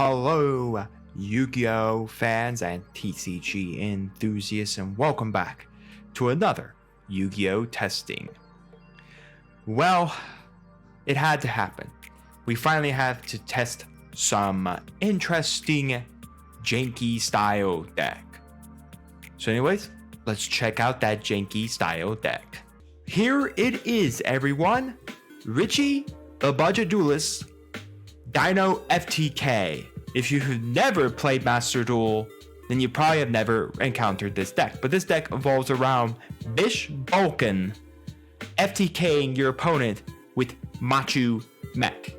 Hello, Yu-Gi-Oh fans and TCG enthusiasts, and welcome back to another Yu-Gi-Oh testing. Well, it had to happen. We finally have to test some interesting janky style deck. So anyways, let's check out that janky style deck. Here it is, everyone. Richie, the Budget Duelist, Dino FTK. If you've never played Master Duel, then you probably have never encountered this deck. But this deck evolves around Bishbaalkin, FTKing your opponent with Machu Mech.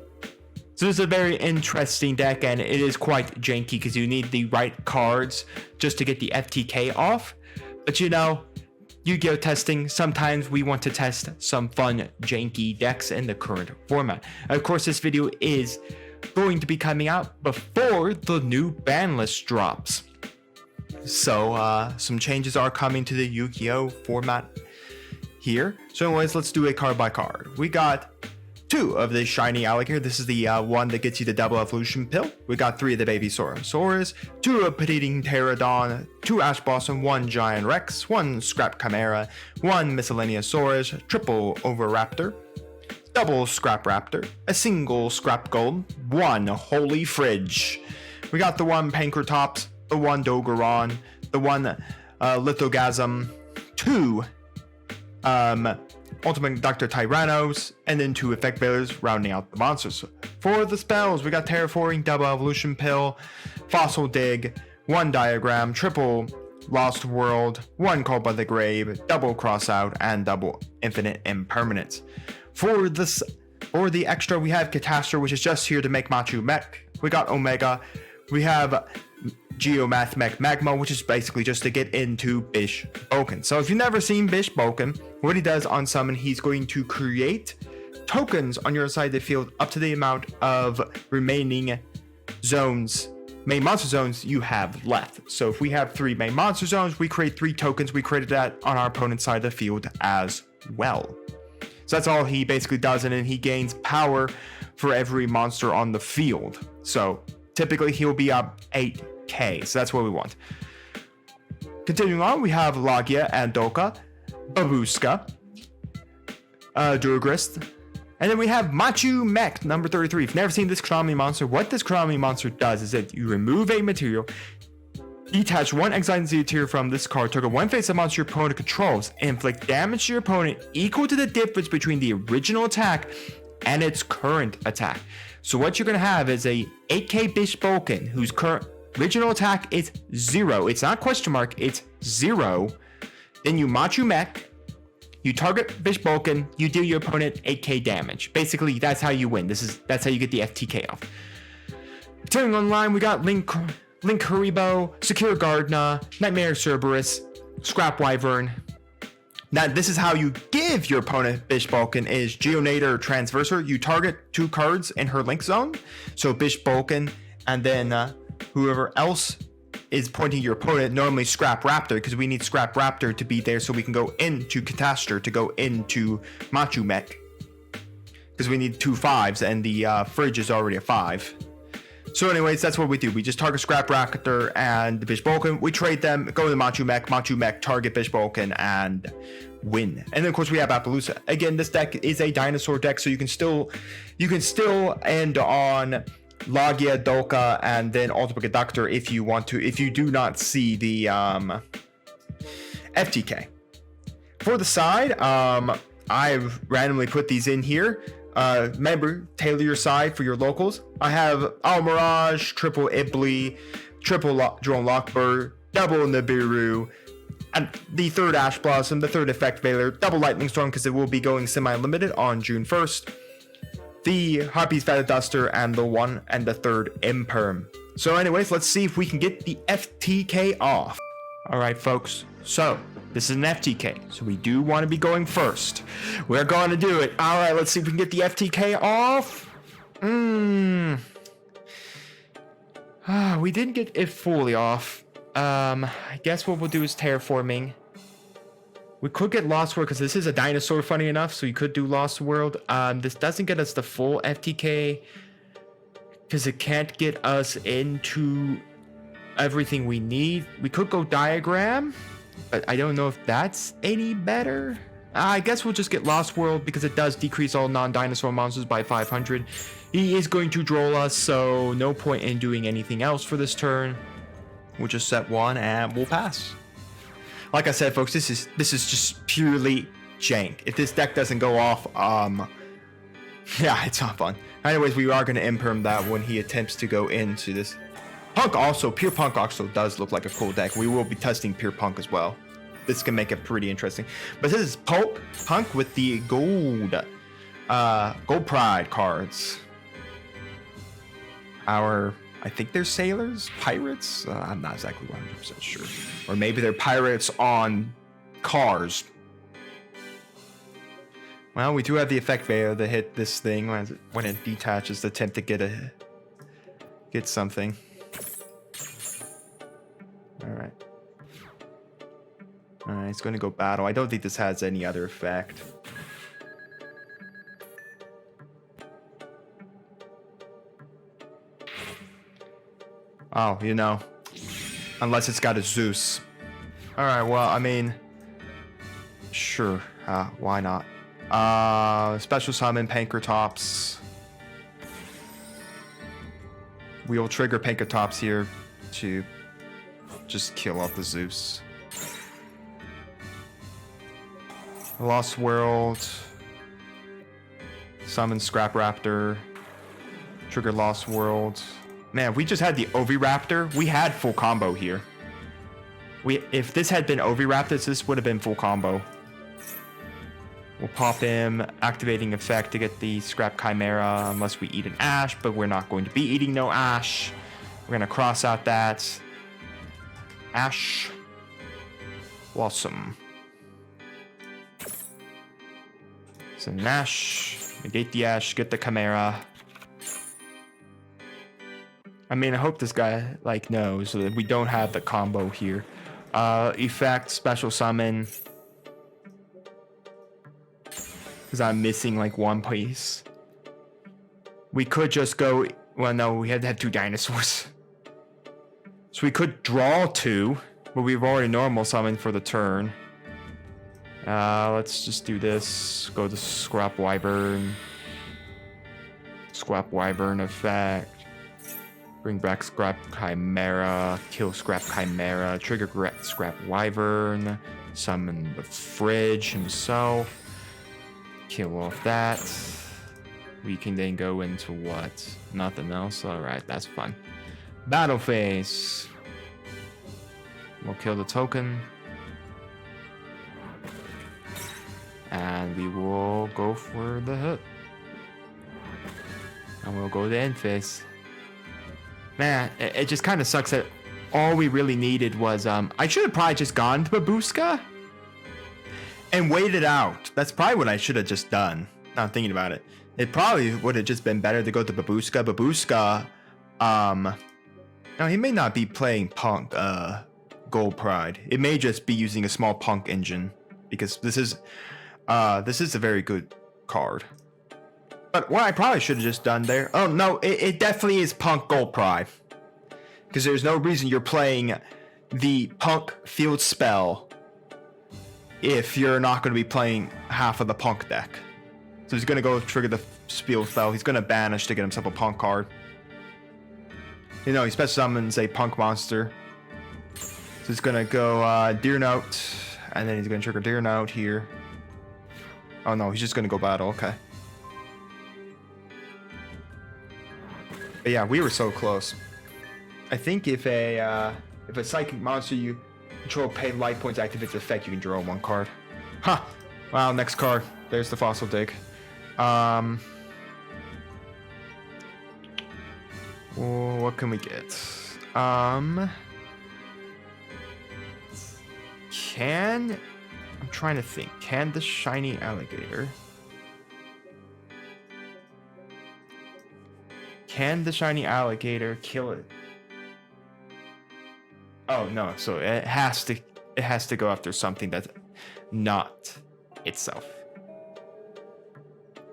So this is a very interesting deck, and it is quite janky because you need the right cards just to get the FTK off. But you know, Yu-Gi-Oh testing, sometimes we want to test some fun janky decks in the current format. Of course, this video is going to be coming out before the new ban list drops. So some changes are coming to the Yu-Gi-Oh format here. So anyways, let's do a card by card. We got 2 of the shiny alligator. This is the one that gets you the double evolution pill. We got 3 of the baby Saurosaurus, 2 of Petting Pterodon, 2 Ash Blossom, 1 Giant Rex, 1 Scrap Chimera, 1 Miscellaneousaurus, triple Oviraptor, double Scrap Raptor, a single Scrap Gold, 1 Holy Fridge. We got the 1 Pankratops, the 1 Dogoron, the 1 Lithogasm, 2 Ultimate Dr. Tyrannos, and then 2 Effect Veilers rounding out the monsters. For the spells, we got Terraforming, Double Evolution Pill, Fossil Dig, 1 Diagram, triple Lost World, 1 Called by the Grave, double Crossout, and double Infinite Impermanence. For the extra, we have Catastrophe, which is just here to make Machu Mech. We got Omega. We have Geomath Mech Magma, which is basically just to get into Bishbaalkin. So if you've never seen Bishbaalkin, what he does on summon, he's going to create tokens on your side of the field up to the amount of remaining zones, main monster zones you have left. So if we have 3 main monster zones, we create 3 tokens. We created that on our opponent's side of the field as well. So that's all he basically does, and then he gains power for every monster on the field. So typically he'll be up 8k, so that's what we want. Continuing on, we have Lagia and Doka, Babuska, Durgrist, and then we have Machu Mech, number 33. If you've never seen this Konami monster, what this Konami monster does is that you remove a material, detach 1 exiled material from this card, target 1 face-up monster your opponent controls, and inflict damage to your opponent equal to the difference between the original attack and its current attack. So what you're going to have is a 8k Bishbaalkin whose current original attack is 0. It's not question mark, it's 0. Then you Machu Mech, you target Bishbaalkin, you deal your opponent 8k damage. Basically, that's how you win. That's how you get the FTK off. Turning online, we got Link Haribo, Secure Gardna, Nightmare Cerberus, Scrap Wyvern. Now, this is how you give your opponent Bishbaalkin is Geonator Transverser. You target 2 cards in her link zone. So Bishbaalkin, and then whoever else is pointing your opponent, normally Scrap Raptor, because we need Scrap Raptor to be there so we can go into Catastrophe to go into Machu Mech. Because we need 2 5s, and the fridge is already a 5. So anyways, that's what we do. We just target Scrap Raptor and the Bishbaalkin. We trade them, go to the Machu Mech, target Bishbaalkin, and win. And then of course we have Appaloosa. Again, this deck is a dinosaur deck, so you can still end on Lagia, Doka, and then Ultimate Doctor if you want to, if you do not see the FTK. For the side, I've randomly put these in here. Remember, tailor your side for your locals. I have Almirage, triple Ibli, triple Drone Lockbird, double Nibiru, and the 3rd Ash Blossom, the 3rd Effect Veiler, double Lightning Storm because it will be going semi-limited on June 1st, the Harpy's Feather Duster, and the 1 and the 3rd Imperm. So anyways, let's see if we can get the FTK off. Alright folks, so this is an FTK, so we do want to be going first. We're going to do it. All right, let's see if we can get the FTK off. We didn't get it fully off. I guess what we'll do is Terraforming. We could get Lost World because this is a dinosaur, funny enough, so you could do Lost World. This doesn't get us the full FTK. because it can't get us into everything we need. We could go diagram, but I don't know if that's any better. I guess we'll just get Lost World because it does decrease all non-dinosaur monsters by 500. He is going to droll us, so no point in doing anything else for this turn. We'll just set one and we'll pass. Like I said, folks, this is just purely jank. If this deck doesn't go off, yeah, it's not fun. Anyways, we are going to imperm that when he attempts to go into this. Pure Punk also does look like a cool deck. We will be testing Pure Punk as well. This can make it pretty interesting. But this is Punk with the gold Pride cards. I think they're sailors, pirates. I'm not exactly 100% sure. Or maybe they're pirates on cars. Well, we do have the effect there to hit this thing when it detaches to attempt to get something. Alright. Alright, it's going to go battle. I don't think this has any other effect. Oh, you know. Unless it's got a Zeus. Alright, well, I mean... Sure. Why not? Special summon Pankratops. We will trigger Pankratops here to just kill off the Zeus. Lost World. Summon Scrap Raptor. Trigger Lost World. Man, we just had the Oviraptor. We had full combo here. If this had been Oviraptors, this would have been full combo. We'll pop him, activating effect to get the Scrap Chimera, unless we eat an Ash, but we're not going to be eating no Ash. We're going to cross out that Ash. Awesome. So Nash, negate the Ash, get the Chimera. I mean, I hope this guy knows so that we don't have the combo here. Effect, special summon. Because I'm missing one piece. We could just go... Well, no, we had to have two dinosaurs. So we could draw two, but we've already normal summoned for the turn. Let's just do this. Go to Scrap Wyvern. Scrap Wyvern effect. Bring back Scrap Chimera. Kill Scrap Chimera. Trigger Scrap Wyvern. Summon the Fridge himself. Kill off that. We can then go into what? Nothing else? Alright, that's fun. Battle phase. We'll kill the token. And we will go for the hit. And we'll go to end phase. Man, it just kind of sucks that all we really needed was... I should have probably just gone to Babushka and waited out. That's probably what I should have just done. Now I'm thinking about it. It probably would have just been better to go to Babushka. Babushka, now he may not be playing Punk, Gold Pride. It may just be using a small Punk engine because this is a very good card. But what I probably should have just done there... Oh, no, it definitely is Punk Gold Pride. Because there's no reason you're playing the Punk Field Spell if you're not going to be playing half of the Punk deck. So he's going to go trigger the Field Spell. He's going to banish to get himself a Punk card. You know, he special summons a Punk monster. So he's going to go Deer Note. And then he's going to trigger Deer Note here. Oh, no, he's just going to go battle. Okay. But yeah, we were so close. I think if a psychic monster you control pay life points activates effect, you can draw one card. Huh. Wow, next card. There's the Fossil Dig. Well, what can we get? I'm trying to think. Can the shiny alligator... Can the shiny alligator kill it? Oh no, so it has to go after something that's not itself.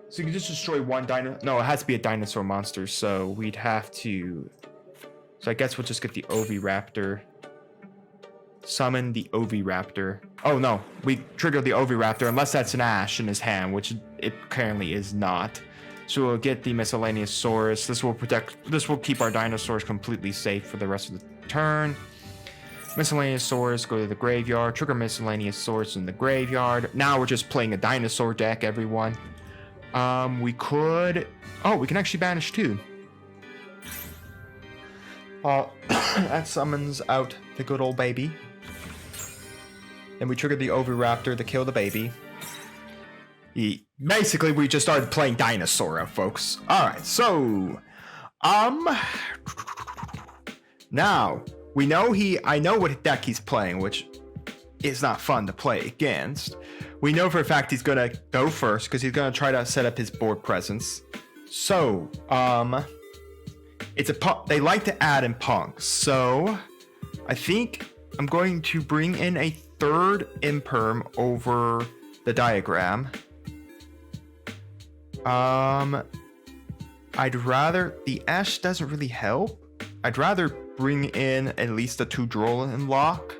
So you can just destroy one dino. No, it has to be a dinosaur monster. So we'd have to. So I guess we'll just get the Oviraptor. Summon the Oviraptor. Oh no, we trigger the Oviraptor unless that's an Ash in his hand, which it currently is not. So we'll get the Miscellaneous Saurus. This will keep our dinosaurs completely safe for the rest of the turn. Miscellaneous Saurus, go to the graveyard. Trigger Miscellaneous Saurus in the graveyard. Now we're just playing a dinosaur deck, everyone. We could. Oh, we can actually banish two. That summons out the good old baby. And we triggered the Oviraptor to kill the baby. Basically, we just started playing Dinosaur, folks. Alright, so... Now, I know what deck he's playing, which is not fun to play against. We know for a fact he's gonna go first, because he's gonna try to set up his board presence. So, they like to add in punks, so... I think I'm going to bring in a third imperm over the diagram. I'd rather... The Ash doesn't really help. I'd rather bring in at least a 2 Drolin lock.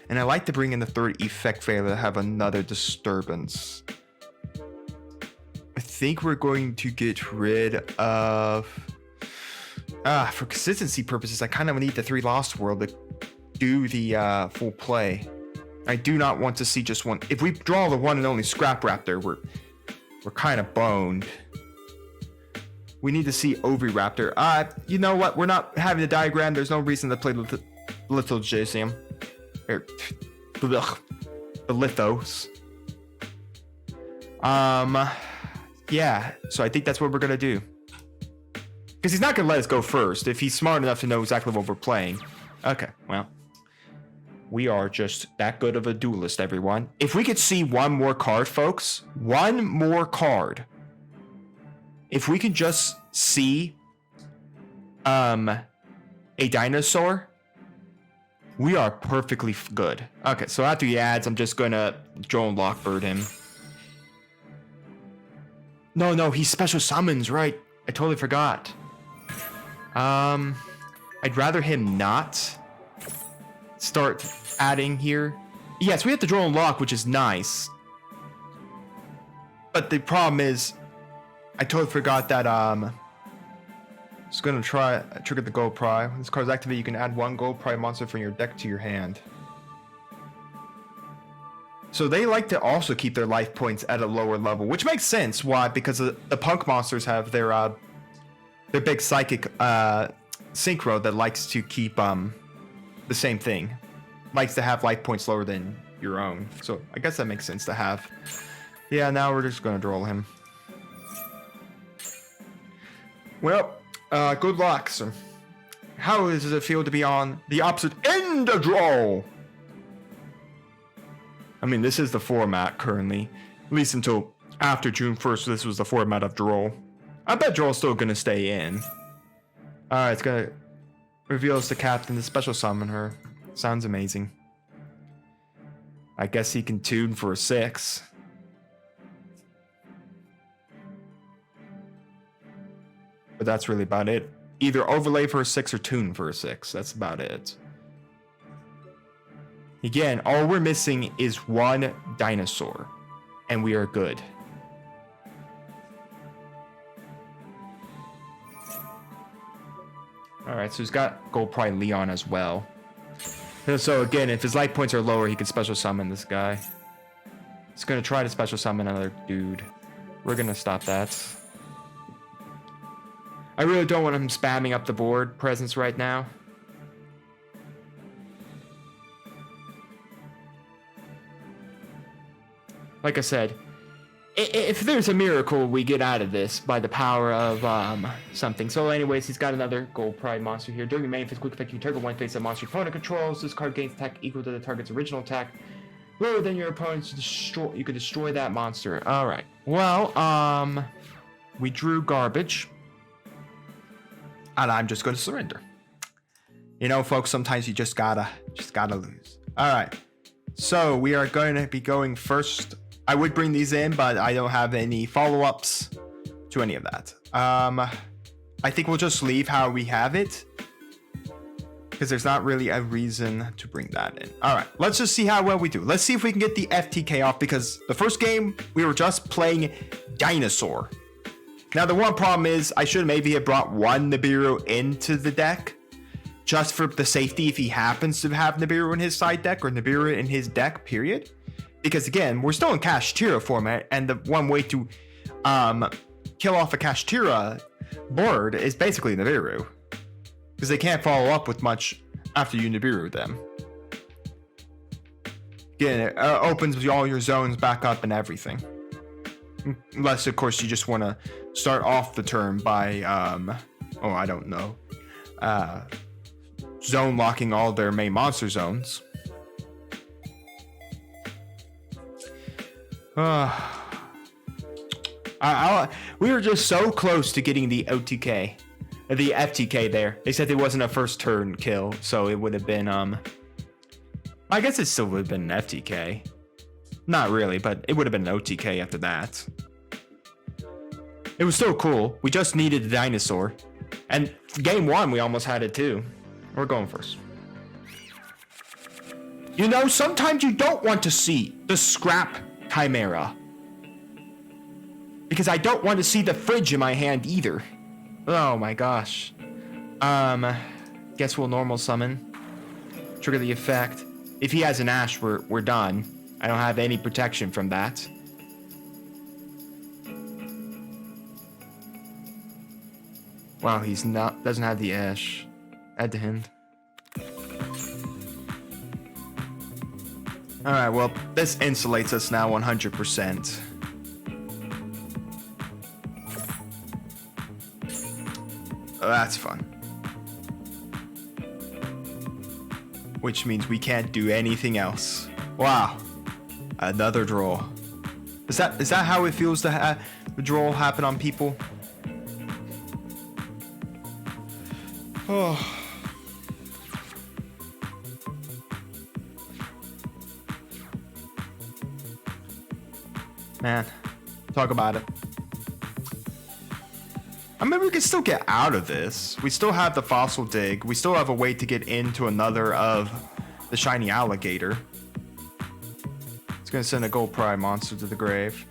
And I like to bring in the third effect failure to have another disturbance. I think we're going to get rid of... for consistency purposes, I kind of need the 3 Lost World to do the full play. I do not want to see just one. If we draw the one and only Scrap Raptor, we're kind of boned. We need to see Oviraptor. You know what? We're not having a diagram. There's no reason to play Little Jasium. Or the Lithos. Yeah. So I think that's what we're gonna do. Because he's not gonna let us go first if he's smart enough to know exactly what we're playing. Okay, well. We are just that good of a duelist, everyone. If we could see one more card, folks. One more card. If we can just see a dinosaur, we are perfectly good. Okay, so after he adds, I'm just gonna drone Lockbird him. No, he special summons, right? I totally forgot. I'd rather him not start adding here. Yes, we have to draw and lock, which is nice. But the problem is, I totally forgot that just gonna trigger the Gold Pry. When this card's activated, you can add 1 Gold Pry monster from your deck to your hand. So they like to also keep their life points at a lower level, which makes sense. Why? Because the punk monsters have their big psychic synchro that likes to keep the same thing. Likes to have life points lower than your own. So I guess that makes sense to have. Yeah, now we're just gonna draw him. Well, good luck, sir. How does it feel to be on the opposite end of draw? I mean, this is the format currently. At least until after June 1st, this was the format of draw. I bet draw's still gonna stay in. Alright, it's gonna reveal us the captain to special summon her. Sounds amazing. I guess he can tune for a 6. But that's really about it. Either overlay for a 6 or tune for a 6. That's about it. Again, all we're missing is 1 dinosaur. And we are good. Alright, so he's got Gold Pry Leon as well. So again, if his life points are lower, he can special summon this guy. He's gonna try to special summon another dude. We're gonna stop that. I really don't want him spamming up the board presence right now. Like I said, if there's a miracle, we get out of this by the power of something. So anyways, he's got another Gold Pride monster here. During your main phase quick effect, you target one face that monster opponent controls. This card gains attack equal to the target's original attack. Lower than your opponent's destroy. You can destroy that monster. All right. Well, we drew garbage, and I'm just going to surrender. You know, folks, sometimes you just gotta lose. All right. So we are going to be going first. I would bring these in, but I don't have any follow-ups. to any of that. I think we'll just leave how we have it, because there's not really a reason to bring that in. All right, let's just see how well we do. Let's see if we can get the FTK off, because the first game we were just playing Dinosaur. Now the one problem is I should maybe have brought one Nibiru into the deck, just for the safety if he happens to have Nibiru in his side deck or Nibiru in his deck, period. Because again, we're still in Kashtira format, and the one way to kill off a Kashtira board is basically Nibiru, because they can't follow up with much after you Nibiru them. Again, it opens all your zones back up and everything. Unless, of course, you just want to start off the turn by, oh, I don't know, zone locking all their main monster zones. We were just so close to getting the OTK, the FTK there. They said it wasn't a first turn kill, so it would have been, I guess it still would have been an FTK. Not really, but it would have been an OTK after that. It was still cool. We just needed the dinosaur. And game one, we almost had it too. We're going first. You know, sometimes you don't want to see the scrap chimera, because I don't want to see the fridge in my hand either. Oh my gosh. Guess we'll normal summon. Trigger the effect. If he has an Ash, we're done. I don't have any protection from that. Wow, doesn't have the Ash. Add to hand. Alright, well, this insulates us now 100%. Oh, that's fun. Which means we can't do anything else. Wow. Another draw. Is that how it feels to have the draw happen on people? Oh. Man, talk about it. I mean, we can still get out of this. We still have the fossil dig. We still have a way to get into another of the shiny alligator. It's gonna send a gold prime monster to the grave.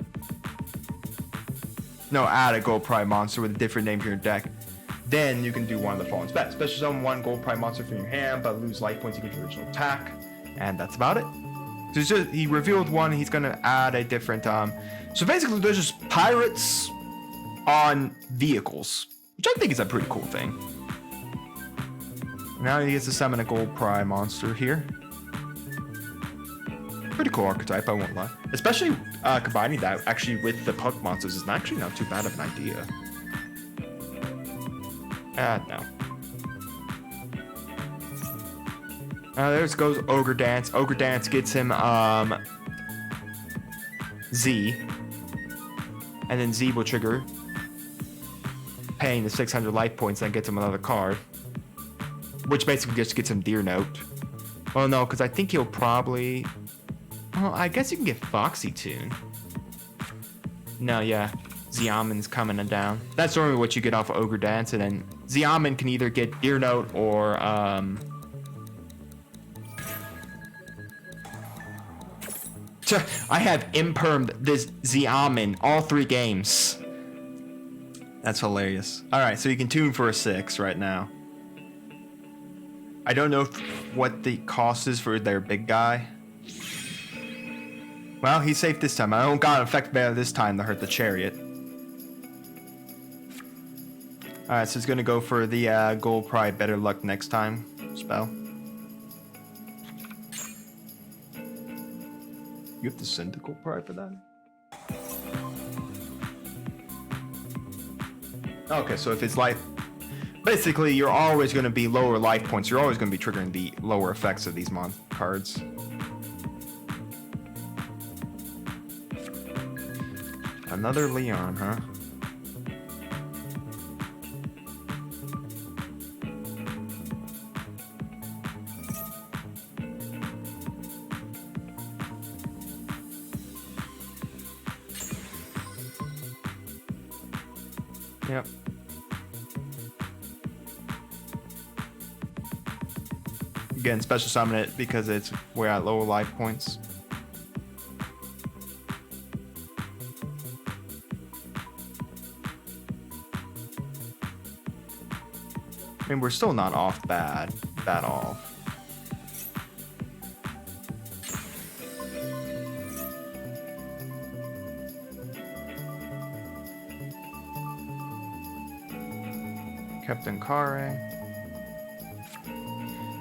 No, add a gold prime monster with a different name to your deck. Then you can do one of the following specs. Special summon one gold prime monster from your hand, but lose life points to get your original attack. And that's about it. So he revealed one. He's gonna add a different. So basically, there's just pirates on vehicles, which I think is a pretty cool thing. Now he gets to summon a gold prime monster here. Pretty cool archetype, I won't lie. Especially combining that actually with the puck monsters is actually not too bad of an idea. No. There goes Ogre Dance. Ogre Dance gets him Z. And then Z will trigger, paying the 600 life points, and gets him another card. Which basically just gets him Deer Note. Well, no, because I think he'll probably... Well, I guess you can get Foxy Tune. No, yeah. Xiamen's coming down. That's normally what you get off of Ogre Dance, and then Xiamen can either get Deer Note or... I have impermed this Xiamen all 3 games. That's hilarious. Alright, so you can tune for a 6 right now. I don't know what the cost is for their big guy. Well, he's safe this time. I don't got effect better this time to hurt the chariot. Alright, so he's gonna go for the gold pride better luck next time spell. You have to send the gold pride for that? Okay, so if it's life... Basically, you're always going to be lower life points. You're always going to be triggering the lower effects of these cards. Another Leon, huh? Yep. Again, special summon it because we're at lower life points. I mean, we're still not off bad off. Captain Kare.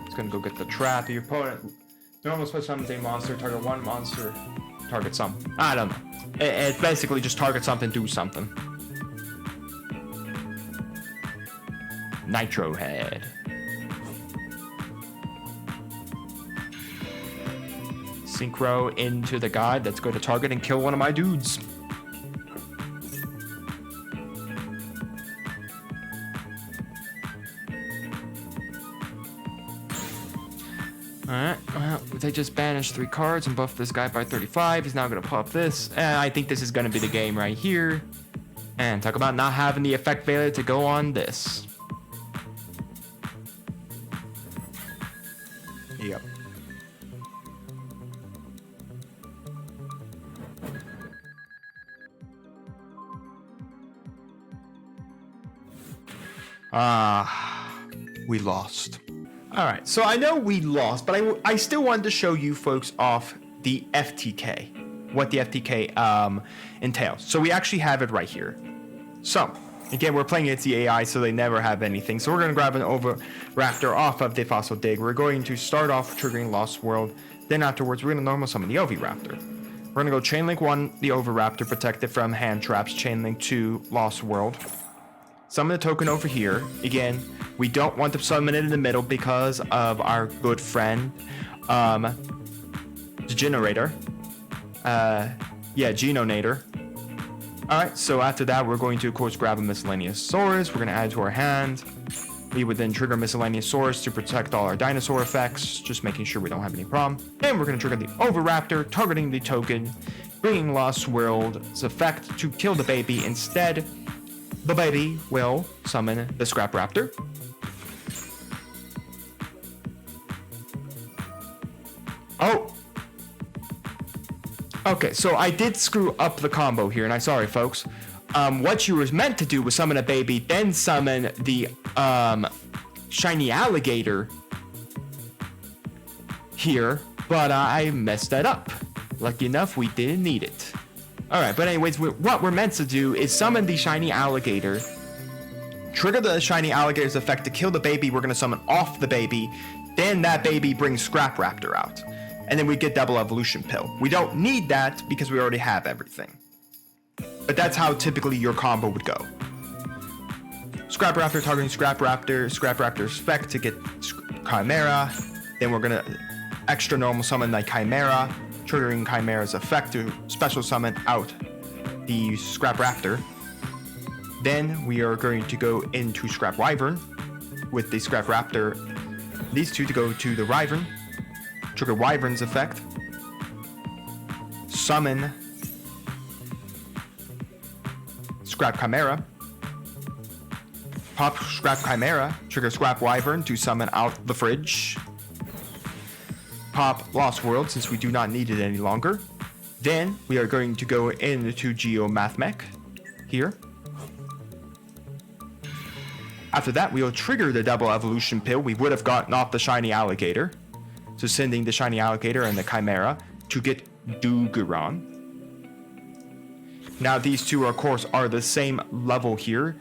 It's gonna go get the trap. Your opponent normal special summons a monster, target one monster, target some. I don't know. It basically just target something, do something. Nitro Head. Synchro into the guide that's going to target and kill one of my dudes. Alright, well, they just banished 3 cards and buffed this guy by 35. He's now going to pop this. And I think this is going to be the game right here. And talk about not having the effect failure to go on this. Yep. We lost. All right, so I know we lost, but I still wanted to show you folks off the FTK, what the FTK entails. So we actually have it right here. So again, we're playing against the AI, so they never have anything. So we're going to grab an Overraptor off of the Fossil Dig. We're going to start off triggering Lost World. Then afterwards, we're going to normal summon the Overraptor. We're going to go Chain Link 1, the Overraptor, protect it from hand traps. Chain Link 2, Lost World. Summon the token over here. Again, we don't want to summon it in the middle because of our good friend, the Generator. Genonator. Alright, so after that, we're going to, of course, grab a Miscellaneous Source. We're going to add it to our hand. We would then trigger Miscellaneous Source to protect all our dinosaur effects, just making sure we don't have any problem. Then we're going to trigger the Overraptor, targeting the token, bringing Lost World's effect to kill the baby. Instead, the baby will summon the Scrap Raptor. Oh! Okay, so I did screw up the combo here, and I'm sorry, folks. What you was meant to do was summon a baby, then summon the shiny alligator here, but I messed that up. Lucky enough, we didn't need it. Alright, but anyways, what we're meant to do is summon the shiny alligator, trigger the shiny alligator's effect to kill the baby. We're going to summon off the baby, then that baby brings Scrap Raptor out. And then we get double evolution pill. We don't need that because we already have everything. But that's how typically your combo would go. Scrap Raptor targeting Scrap Raptor's effect to get Chimera. Then we're gonna extra normal summon the Chimera, triggering Chimera's effect to special summon out the Scrap Raptor. Then we are going to go into Scrap Wyvern with the Scrap Raptor. These two to go to the Wyvern. Trigger Wyvern's effect. Summon Scrap Chimera. Pop Scrap Chimera. Trigger Scrap Wyvern to summon out the fridge. Pop Lost World since we do not need it any longer. Then we are going to go into 𝐒𝐎𝐿 here. After that, we will trigger the double evolution pill. We would have gotten off the shiny alligator. So sending the shiny alligator and the Chimera to get Duguron. Now these two, of course, are the same level here.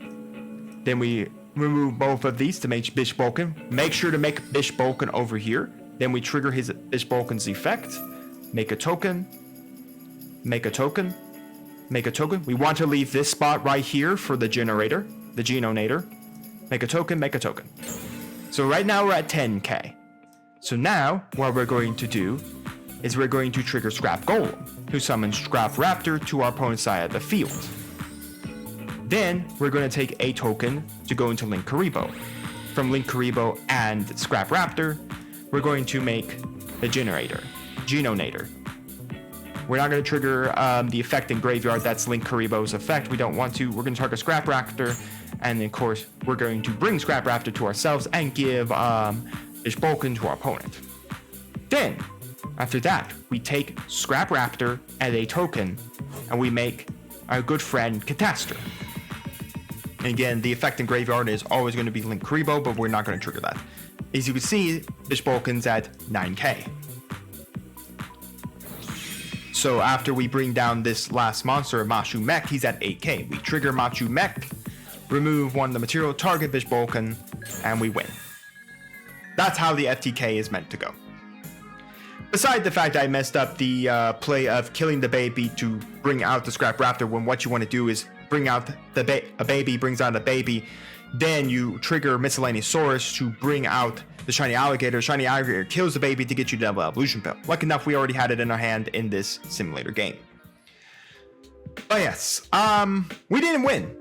Then we remove both of these to make Bishbaalkin. Make sure to make Bishbaalkin over here. Then we trigger his Bishbaalkin's effect. Make a token. Make a token. Make a token. We want to leave this spot right here for the generator, the Genonator. Make a token, make a token. So right now we're at 10k. So now what we're going to do is we're going to trigger Scrap Golem, who summons Scrap Raptor to our opponent's side of the field. Then we're going to take a token to go into 𝐒𝐿𝐴𝐴. From 𝐒𝐿𝐴𝐴 and Scrap Raptor, we're going to make the generator, Genonator. We're not going to trigger the effect in Graveyard. That's 𝐒𝐓𝐾𝐒's effect. We don't want to. We're going to target Scrap Raptor. And then, of course, we're going to bring Scrap Raptor to ourselves and give Bishbaalkin to our opponent. Then, after that, we take Scrap Raptor as a token, and we make our good friend Catastrophe. Again, the effect in Graveyard is always going to be 𝐒𝐓𝐾𝐒, but we're not going to trigger that. As you can see, Bishbaalkin's at 9k. So after we bring down this last monster, Mashu Mech, he's at 8k. We trigger Mashu Mech, remove one of the material, target Bishbaalkin, and we win. That's how the FTK is meant to go. Besides the fact I messed up the play of killing the baby to bring out the Scrap Raptor, when what you want to do is bring out a baby brings out a baby, then you trigger Miscellaneousaurus to bring out the shiny alligator. Shiny alligator kills the baby to get you double evolution pill. Lucky enough, we already had it in our hand in this simulator game. But yes, we didn't win.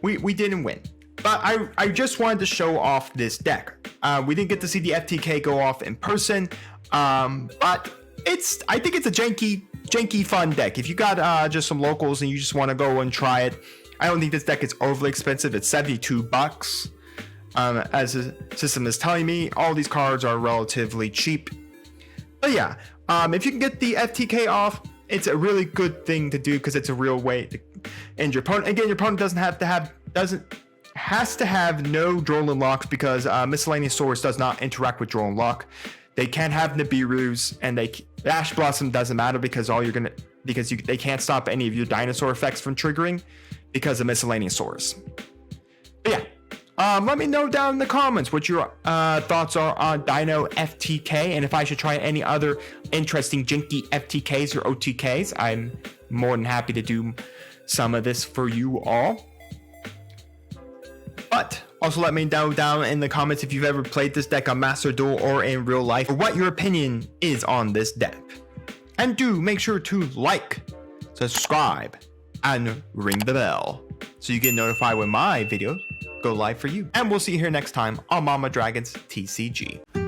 We didn't win. But I just wanted to show off this deck. We didn't get to see the FTK go off in person, but I think it's a janky fun deck. If you got just some locals and you just want to go and try it, I don't think this deck is overly expensive. It's $72. As the system is telling me, all these cards are relatively cheap. But yeah, if you can get the FTK off, it's a really good thing to do because it's a real way to end your opponent. Again, your opponent has to have no Drolan locks because Miscellaneousaurus does not interact with Drolan lock. They can't have Nibiru's, and Ash Blossom doesn't matter because they can't stop any of your dinosaur effects from triggering because of Miscellaneousaurus. But yeah, let me know down in the comments what your thoughts are on Dino FTK, and if I should try any other interesting janky FTKs or OTKs. I'm more than happy to do some of this for you all. But also let me know down in the comments if you've ever played this deck on Master Duel or in real life, or what your opinion is on this deck. And do make sure to like, subscribe, and ring the bell so you get notified when my videos go live for you. And we'll see you here next time on Mama Dragon's TCG.